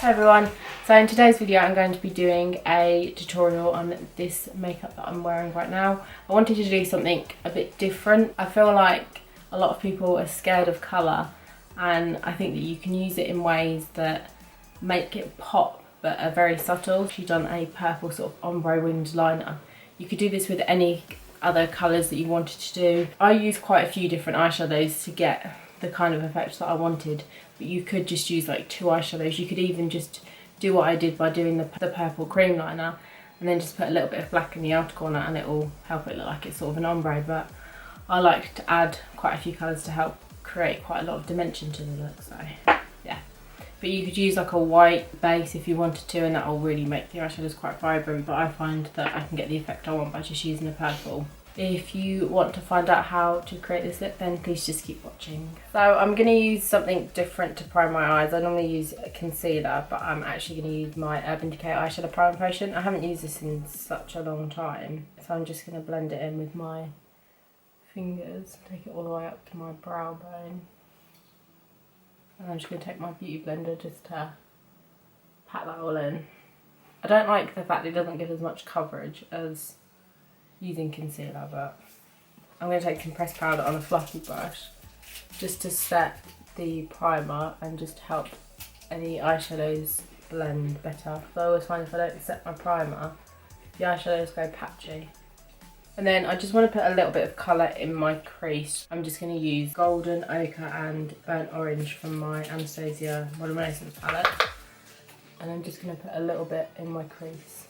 Hi everyone, so in today's video I'm going to be doing a tutorial on this makeup that I'm wearing right now. I wanted to do something a bit different. I feel like a lot of people are scared of colour, and I think that you can use it in ways that make it pop but are very subtle. She's done a purple sort of ombre winged liner. You could do this with any other colours that you wanted to do. I used quite a few different eyeshadows to get the kind of effect that I wanted, but you could just use like 2 eyeshadows. You could even just do what I did by doing the purple cream liner and then just put a little bit of black in the outer corner and it will help it look like it's sort of an ombre. But I like to add quite a few colours to help create quite a lot of dimension to the look, so yeah. But you could use like a white base if you wanted to, and that will really make the eyeshadows quite vibrant, but I find that I can get the effect I want by just using the purple. If you want to find out how to create this look, then please just keep watching. So I'm going to use something different to prime my eyes. I normally use a concealer, but I'm actually going to use my Urban Decay eyeshadow prime potion. I haven't used this in such a long time, so I'm just going to blend it in with my fingers, take it all the way up to my brow bone. And I'm just going to take my beauty blender just to pat that all in. I don't like the fact that it doesn't give as much coverage as using concealer, but I'm going to take some pressed powder on a fluffy brush just to set the primer and just help any eyeshadows blend better. So I always find if I don't set my primer, the eyeshadows go patchy. And then I just want to put a little bit of colour in my crease. I'm just going to use golden ochre and burnt orange from my Anastasia Modern Renaissance palette, and I'm just going to put a little bit in my crease.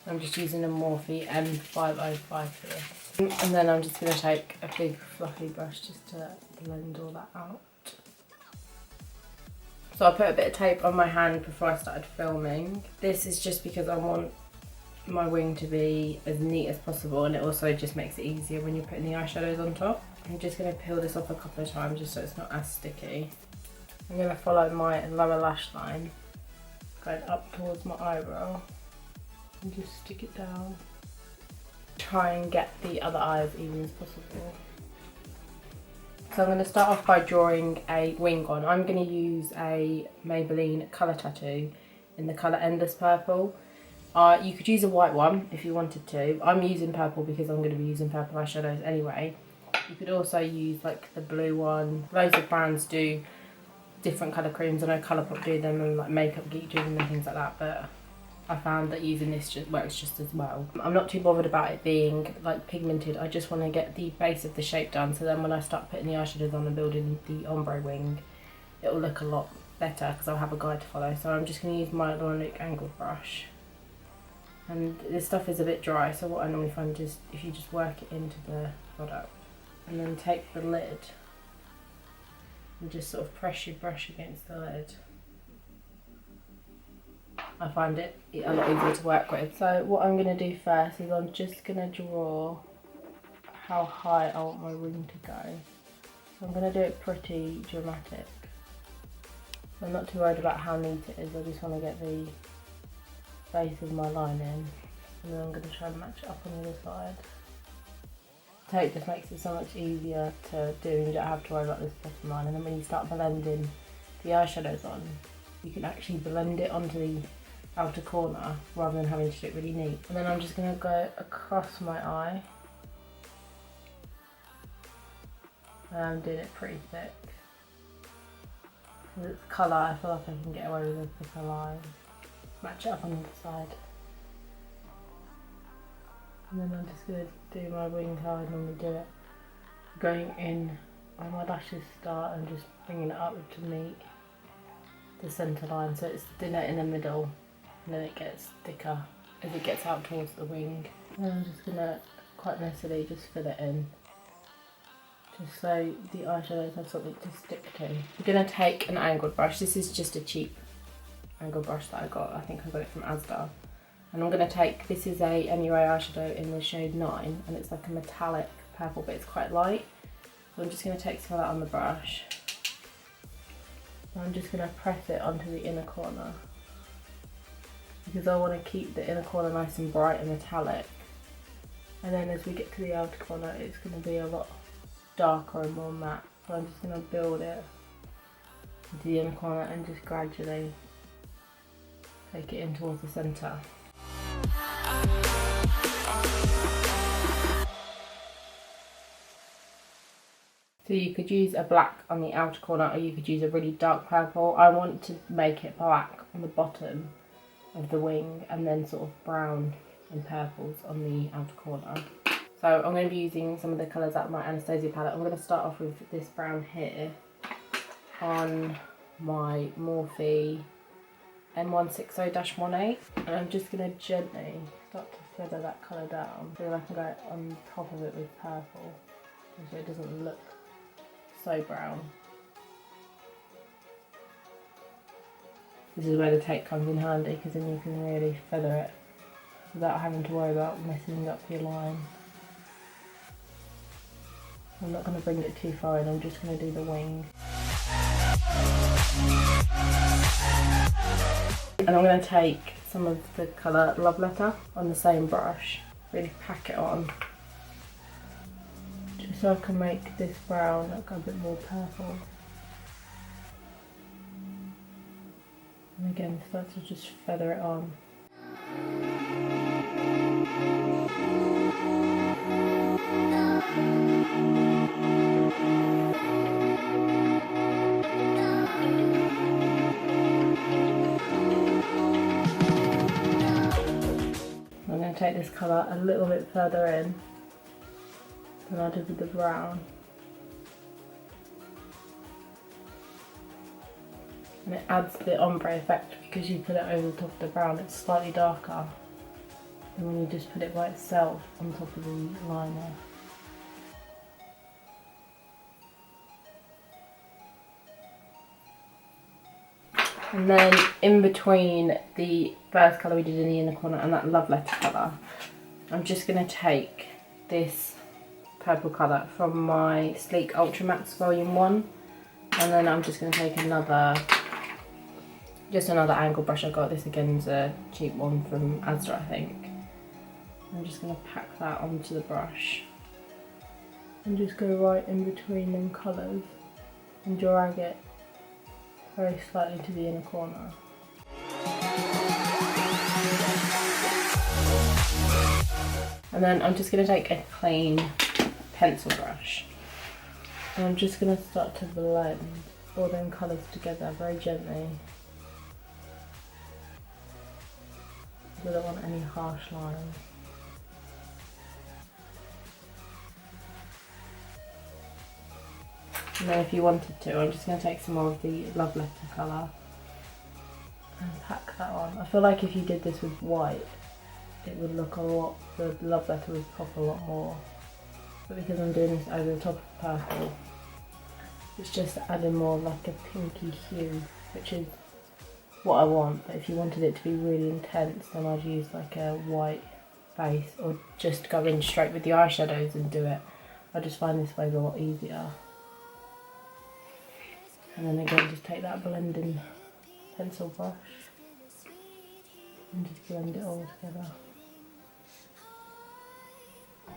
I'm just using a Morphe M505 for this. And then I'm just going to take a big fluffy brush just to blend all that out. So I put a bit of tape on my hand before I started filming. This is just because I want my wing to be as neat as possible, and it also just makes it easier when you're putting the eyeshadows on top. I'm just going to peel this off a couple of times just so it's not as sticky. I'm going to follow my lower lash line, going up towards my eyebrow, and just stick it down. Try and get the other eye as even as possible. So I'm going to start off by drawing a wing on. I'm going to use a Maybelline colour tattoo in the colour Endless Purple. You could use a white one if you wanted to. I'm using purple because I'm going to be using purple eyeshadows anyway. You could also use like the blue one. Loads of brands do different colour creams. I know Colourpop do them, and like Makeup Geek do them and things like that, but I found that using this just works just as well. I'm not too bothered about it being like pigmented. I just want to get the base of the shape done, so then when I start putting the eyeshadows on and building the ombre wing, it will look a lot better because I'll have a guide to follow. So I'm just going to use my Linoleum angled brush. And this stuff is a bit dry, so what I normally find is if you just work it into the product and then take the lid and just sort of press your brush against the lid, I find it a lot easier to work with. So what I'm going to do first is I'm just going to draw how high I want my wing to go. So I'm going to do it pretty dramatic. I'm not too worried about how neat it is, I just want to get the base of my line in, and then I'm going to try and match it up on the other side. Tape just makes it so much easier to do, and you don't have to worry about this bottom line. And then when you start blending the eyeshadows on, you can actually blend it onto the outer corner rather than having to do it really neat. And then I'm just going to go across my eye, and I'm doing it pretty thick. Because it's colour, I feel like I can get away with a thicker line. Match it up on the other side. And then I'm just going to do my wing how I normally do it. Going in where my lashes start and just bringing it up to meet the centre line, so it's thinner in the middle and then it gets thicker as it gets out towards the wing. And I'm just going to quite messily just fill it in, just so the eyeshadows have something to stick to. I'm going to take an angled brush. This is just a cheap angled brush that I got. I think I got it from Asda. And I'm going to take, this is a MUA eyeshadow in the shade 9, and it's like a metallic purple, but it's quite light. So I'm just going to take some of that on the brush. And I'm just going to press it onto the inner corner, because I want to keep the inner corner nice and bright and metallic. And then as we get to the outer corner, it's going to be a lot darker and more matte. So I'm just going to build it into the inner corner and just gradually take it in towards the centre. So you could use a black on the outer corner, or you could use a really dark purple. I want to make it black on the bottom of the wing and then sort of brown and purples on the outer corner. So I'm going to be using some of the colours out of my Anastasia palette. I'm going to start off with this brown here on my Morphe M160-18, and I'm just going to gently start to feather that colour down so that I can go on top of it with purple so it doesn't look so brown. This is where the tape comes in handy, because then you can really feather it without having to worry about messing up your line. I'm not going to bring it too far in, I'm just going to do the wing. And I'm going to take some of the colour Love Letter on the same brush, really pack it on, just so I can make this brown look a bit more purple. And again, start to just feather it on. I'm going to take this colour a little bit further in than I did with the brown. And it adds the ombre effect because you put it over the top of the brown, it's slightly darker than when you just put it by itself on top of the liner. And then in between the first colour we did in the inner corner and that Love Letter colour, I'm just going to take this purple colour from my Sleek Ultra Mattes Volume 1, and then I'm just going to take another angle brush. I got this again as a cheap one from Asda, I think. I'm just going to pack that onto the brush and just go right in between them colours and drag it very slightly to the inner corner. And then I'm just going to take a clean pencil brush and I'm just going to start to blend all them colours together very gently. I don't want any harsh lines. And then if you wanted to, I'm just going to take some more of the Love Letter colour and pack that on. I feel like if you did this with white, it would look a lot, the Love Letter would pop a lot more. But because I'm doing this over the top of purple, it's just adding more like a pinky hue, which is what I want. But if you wanted it to be really intense, then I'd use like a white base, or just go in straight with the eyeshadows and do it. I just find this way a lot easier. And then again, just take that blending pencil brush and just blend it all together.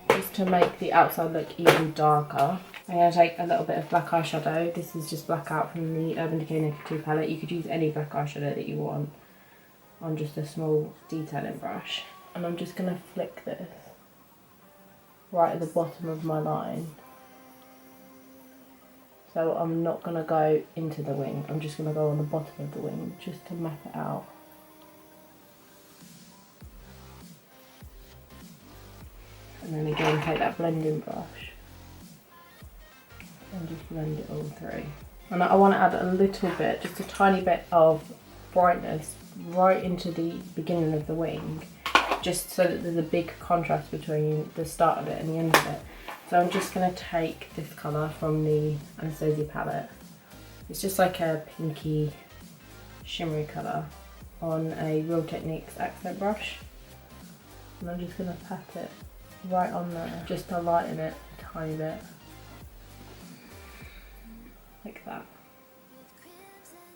Just to make the outside look even darker, I'm going to take a little bit of black eyeshadow. This is just Blackout from the Urban Decay Naked 2 palette. You could use any black eyeshadow that you want on just a small detailing brush. And I'm just going to flick this right at the bottom of my line. So I'm not going to go into the wing, I'm just going to go on the bottom of the wing just to map it out. And then again, take that blending brush and just blend it all through. And I want to add a little bit, just a tiny bit of brightness right into the beginning of the wing, just so that there's a big contrast between the start of it and the end of it. So I'm just going to take this colour from the Anastasia palette. It's just like a pinky shimmery colour on a Real Techniques accent brush. And I'm just going to pat it right on there, just to lighten it a tiny bit. Like that.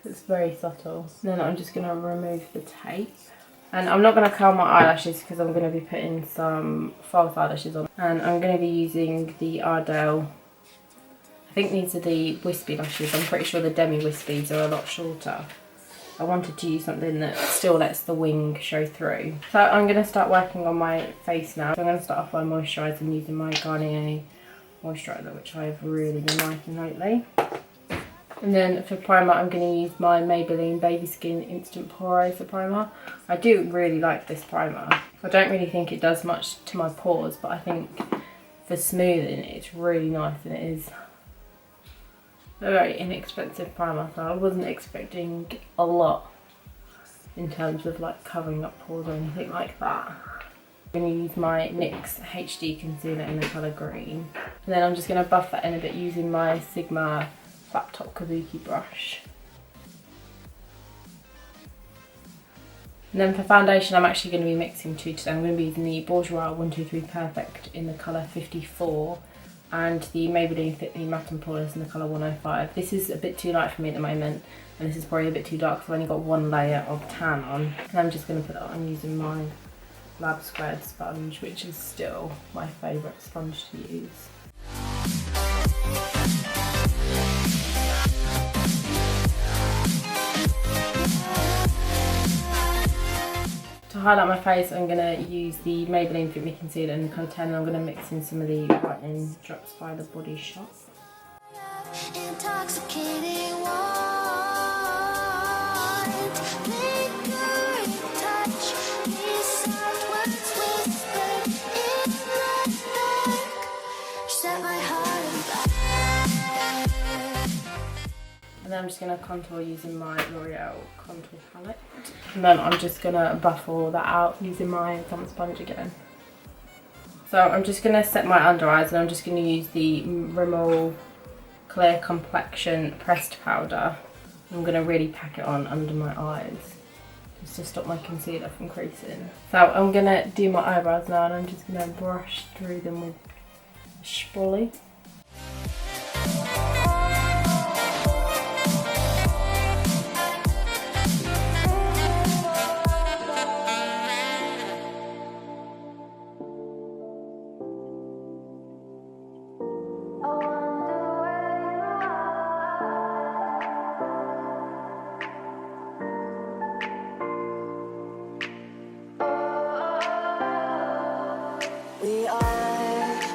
It's very subtle. Then I'm just going to remove the tape. And I'm not going to curl my eyelashes because I'm going to be putting some false eyelashes on. And I'm going to be using the Ardell, I think these are the wispy lashes. I'm pretty sure the demi wispies are a lot shorter. I wanted to use something that still lets the wing show through. So I'm going to start working on my face now. So I'm going to start off by moisturising using my Garnier moisturiser, which I've really been liking lately. And then for primer, I'm going to use my Maybelline Baby Skin Instant Porizer Primer. I do really like this primer. I don't really think it does much to my pores, but I think for smoothing it's really nice, and it is a very inexpensive primer, so I wasn't expecting a lot in terms of like covering up pores or anything like that. I'm going to use my NYX HD concealer in the colour green, and then I'm just going to buff that in a bit using my Sigma flat top kabuki brush. And then for foundation, I'm actually going to be mixing two today. I'm going to be using the Bourjois 123 Perfect in the colour 54 and the Maybelline Fit Me Matte and Poreless in the colour 105. This is a bit too light for me at the moment, and this is probably a bit too dark, so I've only got one layer of tan on. And I'm just going to put that on using my Lab Squared sponge, which is still my favourite sponge to use. To highlight my face, I'm going to use the Maybelline Fit Me Concealer in the colour 10, and I'm going to mix in some of the brightening drops by the Body Shop. And then I'm just going to contour using my L'Oreal contour palette. And then I'm just going to buff all that out using my damp sponge again. So I'm just going to set my under eyes, and I'm just going to use the Rimmel Clear Complexion Pressed Powder. I'm going to really pack it on under my eyes just to stop my concealer from creasing. So I'm going to do my eyebrows now, and I'm just going to brush through them with a spoolie.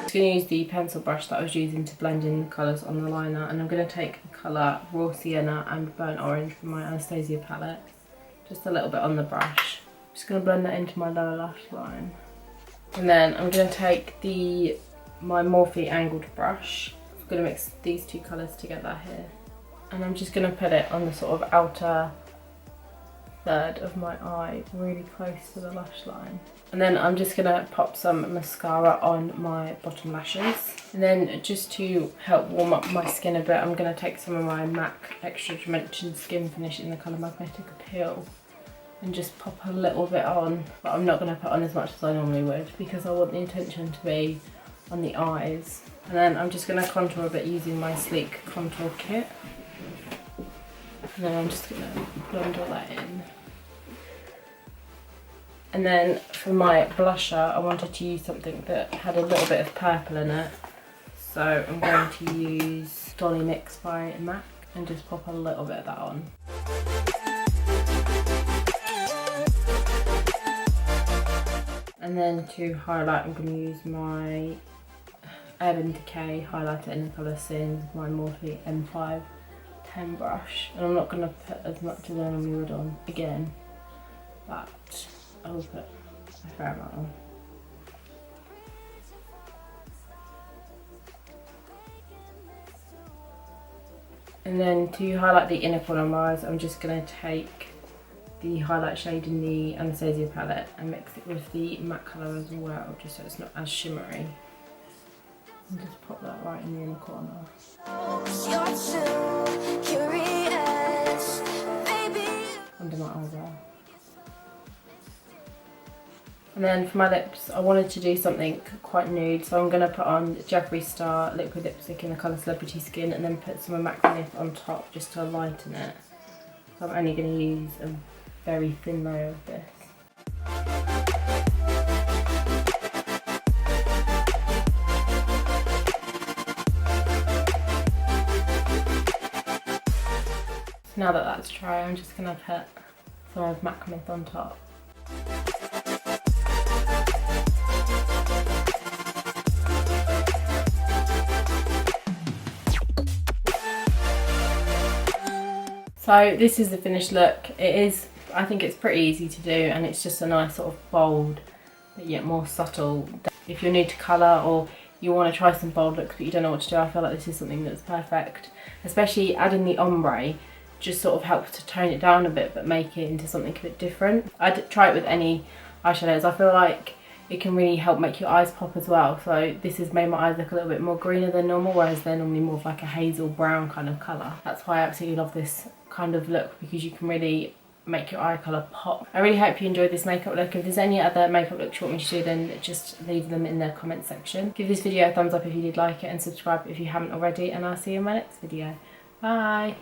I'm going to use the pencil brush that I was using to blend in the colours on the liner, and I'm going to take the colour Raw Sienna and Burnt Orange from my Anastasia palette, just a little bit on the brush. I'm just going to blend that into my lower lash line. And then I'm going to take my Morphe angled brush. I'm going to mix these two colours together here, and I'm just going to put it on the sort of outer third of my eye, really close to the lash line. And then I'm just going to pop some mascara on my bottom lashes. And then just to help warm up my skin a bit, I'm going to take some of my MAC Extra Dimension Skin Finish in the colour Magnetic Appeal and just pop a little bit on. But I'm not going to put on as much as I normally would, because I want the intention to be on the eyes. And then I'm just going to contour a bit using my Sleek Contour Kit. And then I'm just going to blend all that in. And then for my blusher, I wanted to use something that had a little bit of purple in it. So I'm going to use Dolly Mix by MAC and just pop a little bit of that on. And then to highlight, I'm going to use my Urban Decay highlighter in the colour Sin, my Morphe M5 10 brush. And I'm not going to put as much as I normally would on again, but I will put a fair amount on. And then to highlight the inner corner of my eyes, I'm just going to take the highlight shade in the Anastasia palette and mix it with the matte colour as well, just so it's not as shimmery. And just pop that right in the inner corner. Under my eyebrow. And then for my lips, I wanted to do something quite nude, so I'm going to put on Jeffree Star liquid lipstick in the colour Celebrity Skin, and then put some MAC Finish on top just to lighten it. So I'm only going to use a very thin layer of this. Now that that's dry, I'm just going to put So I have macrame on top. So this is the finished look. It is, I think it's pretty easy to do, and it's just a nice sort of bold but yet more subtle. If you're new to colour or you want to try some bold looks but you don't know what to do, I feel like this is something that's perfect. Especially adding the ombre just sort of helps to tone it down a bit but make it into something a bit different. I'd try it with any eyeshadows. I feel like it can really help make your eyes pop as well. So this has made my eyes look a little bit more greener than normal, whereas they're normally more of like a hazel brown kind of colour. That's why I absolutely love this kind of look, because you can really make your eye colour pop. I really hope you enjoyed this makeup look. If there's any other makeup looks you want me to do, then just leave them in the comment section. Give this video a thumbs up if you did like it, and subscribe if you haven't already, and I'll see you in my next video. Bye!